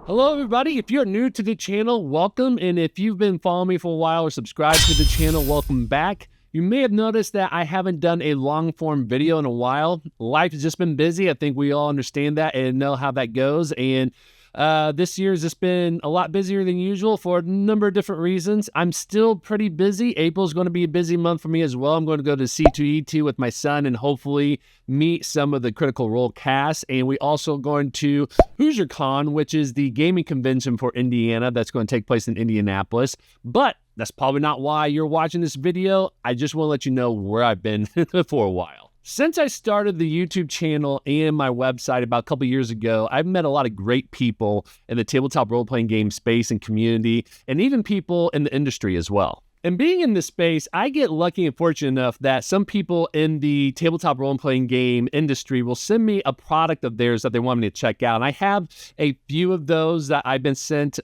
Hello, everybody. If you're new to the channel, welcome. And if you've been following me for a while or subscribed to the channel, welcome back. You may have noticed that I haven't done a long form video in a while. Life has just been busy. I think we all understand that and know how that goes. And this year has just been a lot busier than usual for a number of different reasons. I'm still pretty busy. April is going to be a busy month for me as well. I'm going to go to C2E2 with my son and hopefully meet some of the Critical Role cast. And we also going to Hoosier Con, which is the gaming convention for Indiana that's going to take place in Indianapolis. But that's probably not why you're watching this video. I just want to let you know where I've been for a while. Since I started the YouTube channel and my website about a couple years ago, I've met a lot of great people in the tabletop role-playing game space and community, and even people in the industry as well. And being in this space, I get lucky and fortunate enough that some people in the tabletop role-playing game industry will send me a product of theirs that they want me to check out. And I have a few of those that I've been sent,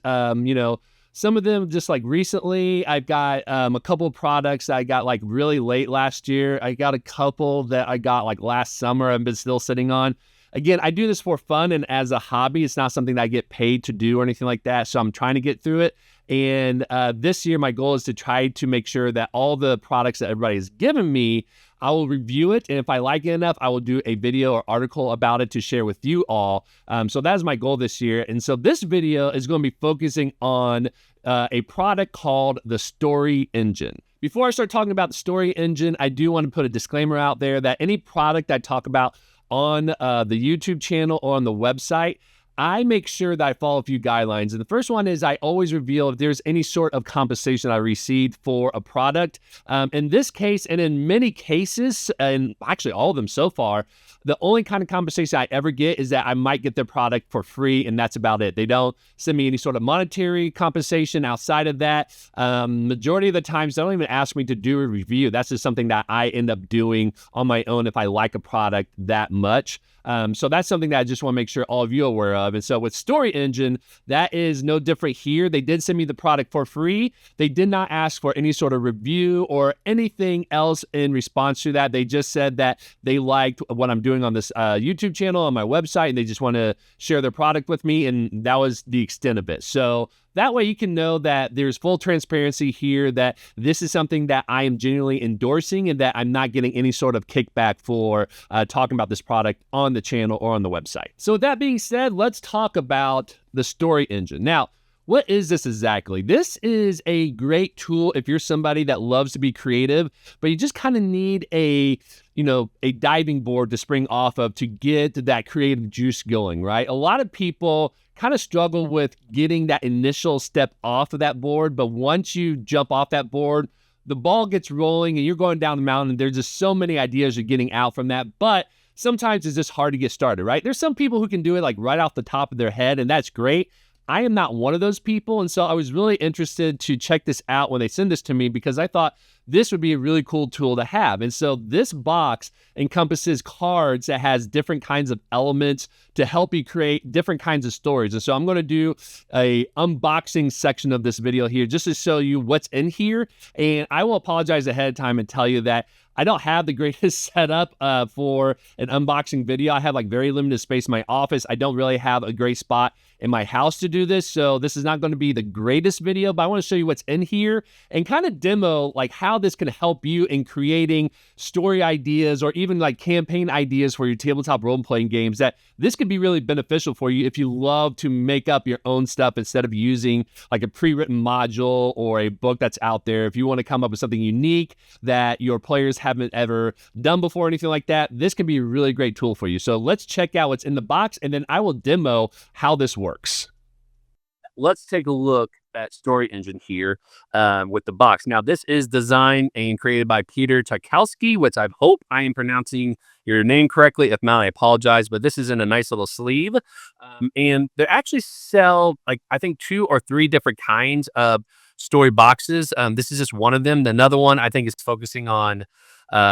some of them just like recently. I've got a couple of products that I got like really late last year. I got a couple that I got like last summer I've been still sitting on. Again, I do this for fun and as a hobby. It's not something that I get paid to do or anything like that. So I'm trying to get through it. And this year, my goal is to try to make sure that all the products that everybody has given me, I will review it. And if I like it enough, I will do a video or article about it to share with you all. So that is my goal this year. And so this video is going to be focusing on a product called the Story Engine. Before I start talking about the Story Engine, I do want to put a disclaimer out there that any product I talk about on the YouTube channel or on the website, I make sure that I follow a few guidelines. And the first one is I always reveal if there's any sort of compensation I received for a product. In this case, and in many cases, and actually all of them so far, the only kind of compensation I ever get is that I might get their product for free, and that's about it. They don't send me any sort of monetary compensation outside of that. Majority of the times, they don't even ask me to do a review. That's just something that I end up doing on my own if I like a product that much. So that's something that I just want to make sure all of you are aware of. And so with Story Engine, that is no different here. They did send me the product for free. They did not ask for any sort of review or anything else in response to that. They just said that they liked what I'm doing on this YouTube channel, on my website, and they just want to share their product with me. And that was the extent of it. So that way you can know that there's full transparency here, that this is something that I am genuinely endorsing and that I'm not getting any sort of kickback for talking about this product on the channel or on the website. So with that being said, let's talk about the Story Engine. Now, what is this exactly? This is a great tool if you're somebody that loves to be creative, but you just kind of need a diving board to spring off of to get that creative juice going, right? A lot of people kind of struggle with getting that initial step off of that board, but once you jump off that board, the ball gets rolling and you're going down the mountain. There's just so many ideas you're getting out from that, but sometimes it's just hard to get started, right? There's some people who can do it like right off the top of their head, and that's great. I am not one of those people, and so I was really interested to check this out when they send this to me because I thought this would be a really cool tool to have. And so this box encompasses cards that has different kinds of elements to help you create different kinds of stories. And so I'm going to do a unboxing section of this video here just to show you what's in here. And I will apologize ahead of time and tell you that I don't have the greatest setup for an unboxing video. I have like very limited space in my office. I don't really have a great spot in my house to do this. So this is not going to be the greatest video, but I want to show you what's in here and kind of demo like how this can help you in creating story ideas or even like campaign ideas for your tabletop role-playing games, that this could be really beneficial for you if you love to make up your own stuff instead of using like a pre-written module or a book that's out there. If you want to come up with something unique that your players haven't ever done before or anything like that, this can be a really great tool for you. So let's check out what's in the box and then I will demo how this works. Let's take a look at Story Engine here with the box. Now, this is designed and created by Peter Tarkowski, which I hope I am pronouncing your name correctly. If not, I apologize, but this is in a nice little sleeve. And they actually sell, like, I think 2 or 3 different kinds of story boxes. This is just one of them. Another one I think is focusing on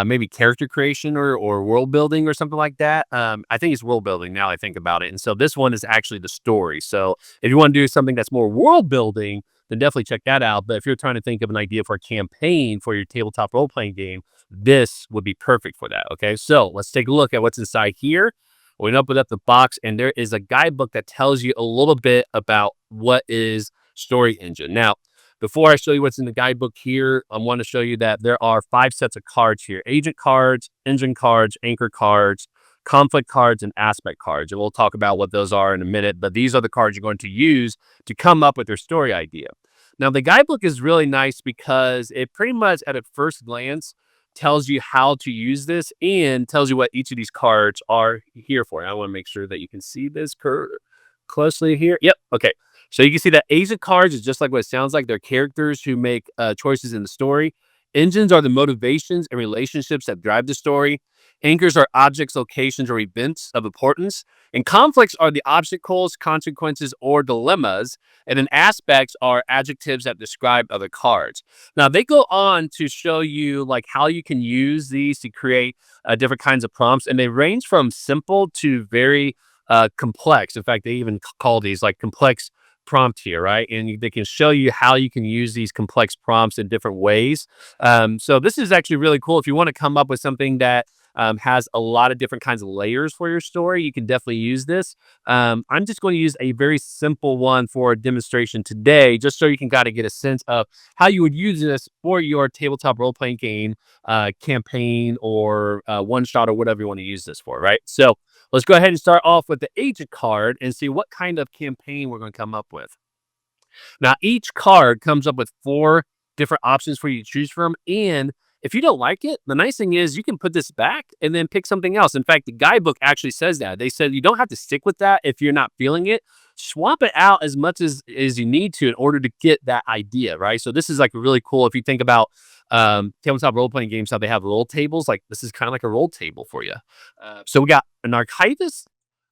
maybe character creation or world building or something like that. I think it's world building now I think about it. And so this one is actually the story. So if you want to do something that's more world building, then definitely check that out. But if you're trying to think of an idea for a campaign for your tabletop role playing game, this would be perfect for that. Okay, so let's take a look at what's inside here. We open up the box, and there is a guidebook that tells you a little bit about what is Story Engine. Now, before I show you what's in the guidebook here, I want to show you that there are 5 sets of cards here: agent cards, engine cards, anchor cards, conflict cards, and aspect cards. And we'll talk about what those are in a minute, but these are the cards you're going to use to come up with your story idea. Now, the guidebook is really nice because it pretty much, at a first glance, tells you how to use this and tells you what each of these cards are here for. I want to make sure that you can see this closely here. Yep. Okay. So you can see that agent cards is just like what it sounds like. They're characters who make choices in the story. Engines are the motivations and relationships that drive the story. Anchors are objects, locations, or events of importance. And conflicts are the obstacles, consequences, or dilemmas. And then aspects are adjectives that describe other cards. Now they go on to show you like how you can use these to create different kinds of prompts, and they range from simple to very complex. In fact, they even call these like complex prompt here, right? And they can show you how you can use these complex prompts in different ways. So this is actually really cool. If you want to come up with something that has a lot of different kinds of layers for your story, you can definitely use this. I'm just going to use a very simple one for a demonstration today, just so you can kind of get a sense of how you would use this for your tabletop role playing game, campaign, or one shot, or whatever you want to use this for, right? So let's go ahead and start off with the agent card and see what kind of campaign we're going to come up with. Now, each card comes up with 4 different options for you to choose from. And if you don't like it, the nice thing is you can put this back and then pick something else. In fact, the guidebook actually says that. They said you don't have to stick with that if you're not feeling it. Swap it out as much as you need to in order to get that idea, right? So this is like really cool if you think about tabletop role playing games, how they have roll tables. Like this is kind of like a roll table for you. So we got an archivist,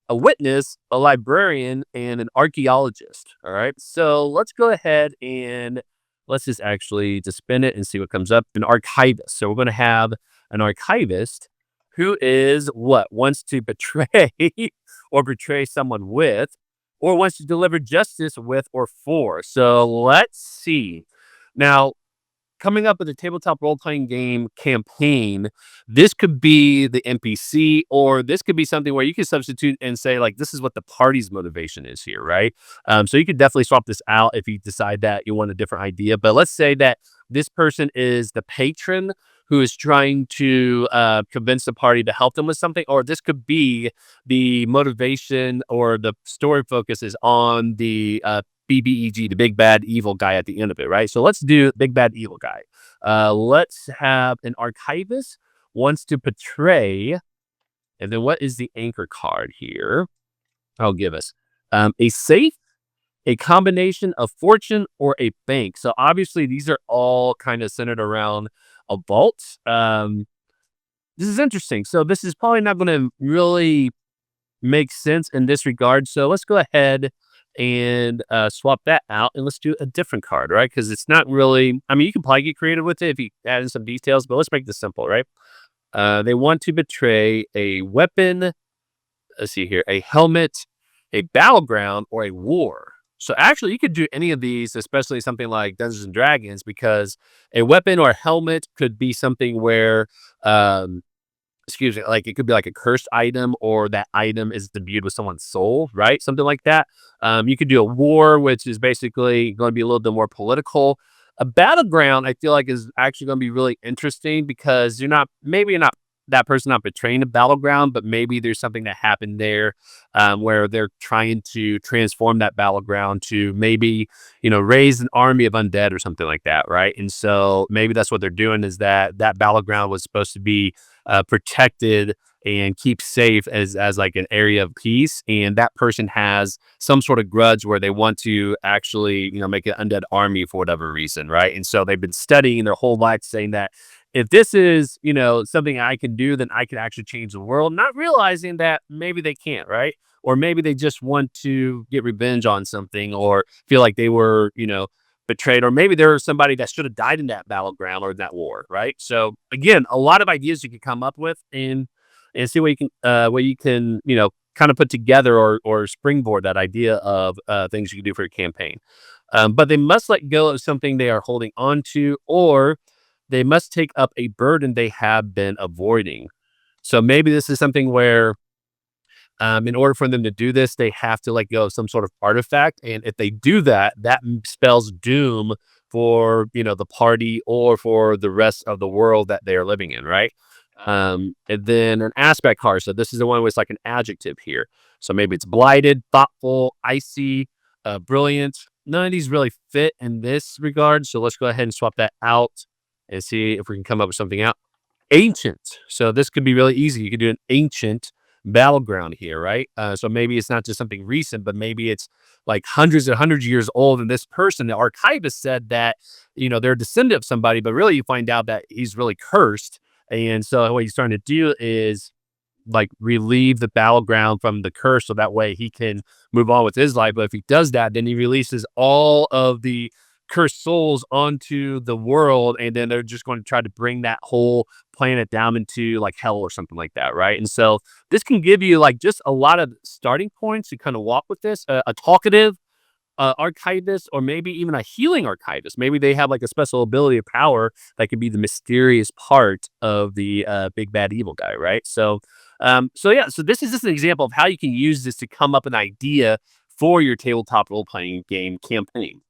a witness, a librarian, and an archaeologist. All right. So let's go ahead and let's just actually just spin it and see what comes up. An archivist. So we're going to have an archivist who is what? Wants to betray or betray someone with, or wants to deliver justice with or for. So let's see. Now, coming up with a tabletop role playing game campaign, this could be the NPC, or this could be something where you can substitute and say, like, this is what the party's motivation is here, right? So you could definitely swap this out if you decide that you want a different idea. But let's say that this person is the patron who is trying to convince the party to help them with something, or this could be the motivation or the story focus is on the BBEG, the big bad evil guy at the end of it, right? So let's do big bad evil guy. Let's have an archivist wants to portray, and then what is the anchor card here? I'll give us a safe, a combination of fortune, or a bank. So obviously these are all kind of centered around a vault. This is interesting. So this is probably not going to really makes sense in this regard. So let's go ahead and swap that out, and let's do a different card, right? Because it's not really, I mean, you can probably get creative with it if you add in some details, but let's make this simple, right? They want to betray a weapon, let's see here, a helmet, a battleground, or a war. So actually, you could do any of these, especially something like Dungeons and Dragons, because a weapon or a helmet could be something where excuse me, like it could be like a cursed item, or that item is imbued with someone's soul, right? Something like that. You could do a war, which is basically going to be a little bit more political. A battleground, I feel like, is actually going to be really interesting because maybe you're not that person not betraying a battleground, but maybe there's something that happened there where they're trying to transform that battleground to maybe, raise an army of undead or something like that, right? And so maybe that's what they're doing, is that battleground was supposed to be protected and keep safe as like an area of peace, and that person has some sort of grudge where they want to actually make an undead army for whatever reason, right? And so they've been studying their whole life, saying that if this is something I can do, then I can actually change the world, not realizing that maybe they can't, right? Or maybe they just want to get revenge on something, or feel like they were betrayed, or maybe there was somebody that should have died in that battleground or in that war, right? So again, a lot of ideas you can come up with, and see what you can kind of put together, or springboard that idea of things you can do for your campaign. But they must let go of something they are holding on to, or they must take up a burden they have been avoiding. So maybe this is something where In order for them to do this, they have to let go of some sort of artifact, and if they do that, that spells doom for the party or for the rest of the world that they are living in, right? And then an aspect card. So this is the one with like an adjective here. So maybe it's blighted, thoughtful, icy, brilliant. None of these really fit in this regard. So let's go ahead and swap that out and see if we can come up with something out. Ancient. So this could be really easy. You could do an ancient battleground here, right? So maybe it's not just something recent, but maybe it's like hundreds and hundreds of years old. And this person, the archivist, said that they're a descendant of somebody, but really you find out that he's really cursed. And so what he's trying to do is like relieve the battleground from the curse, so that way he can move on with his life. But if he does that, then he releases all of the cursed souls onto the world, and then they're just going to try to bring that whole planet down into like hell or something like that, right? And so this can give you like just a lot of starting points to kind of walk with this. A talkative archivist, or maybe even a healing archivist. Maybe they have like a special ability or power that could be the mysterious part of the big bad evil guy, right? So this is just an example of how you can use this to come up an idea for your tabletop role playing game campaign.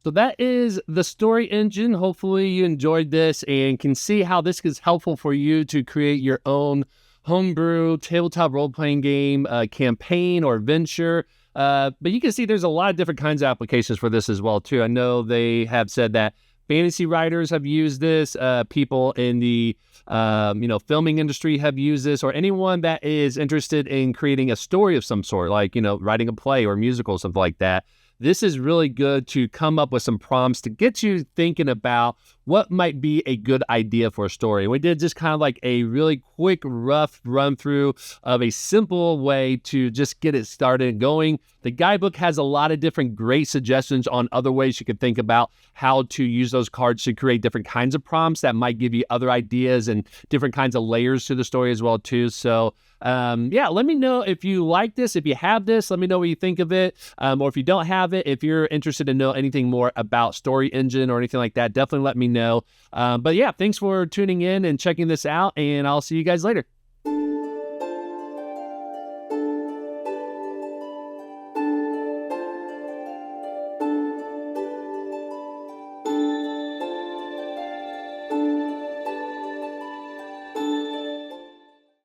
So that is the story engine. Hopefully you enjoyed this and can see how this is helpful for you to create your own homebrew tabletop role-playing game campaign or venture. But you can see there's a lot of different kinds of applications for this as well, too. I know they have said that fantasy writers have used this, people in the filming industry have used this, or anyone that is interested in creating a story of some sort, like writing a play or musical, something like that. This is really good to come up with some prompts to get you thinking about what might be a good idea for a story. We did just kind of like a really quick, rough run through of a simple way to just get it started and going. The guidebook has a lot of different great suggestions on other ways you could think about how to use those cards to create different kinds of prompts that might give you other ideas and different kinds of layers to the story as well, too. So let me know if you like this. If you have this, let me know what you think of it. Or if you don't have it, if you're interested to know anything more about Story Engine or anything like that, definitely let me know. But yeah, thanks for tuning in and checking this out, and I'll see you guys later.